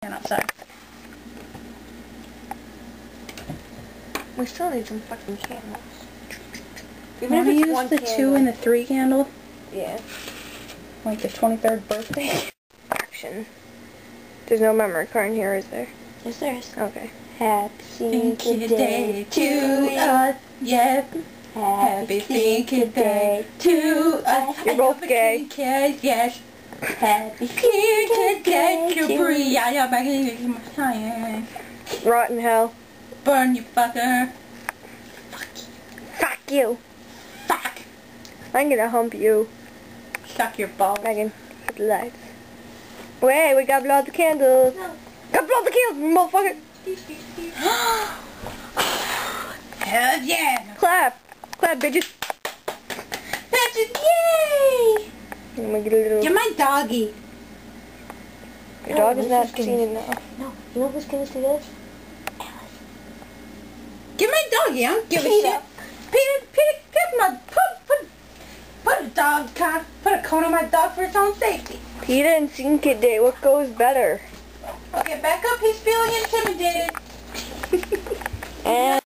and outside. We still need some fucking candles. You want to use the 2 and the 3 candle? Yeah. Like the 23rd birthday? Action. There's no memory card in here, is there? Yes, there is. Okay. Happy Thinking day to us, yes. Happy thinking day to us. You're both gay. Yes. Happy thinking day to breathe. I am back in my time. Rot in hell. Burn, you fucker. Fuck you. Fuck. I'm gonna hump you. Suck your balls. Megan, hit the lights. Wait, we gotta blow out the candles. No. Gotta blow out the candles, motherfucker. Hell yeah. Clap. Clap, bitches. Bitches, yay. I'm gonna get a little... Get my doggy. Your dog is not seen it now. No, you know who's gonna see this? Alice. Get my doggy, I don't give a shit. Peter, get my, put a dog, put a cone on my dog for its own safety. Peter and Scene Kid Day, what goes better? Okay, back up, he's feeling intimidated. And...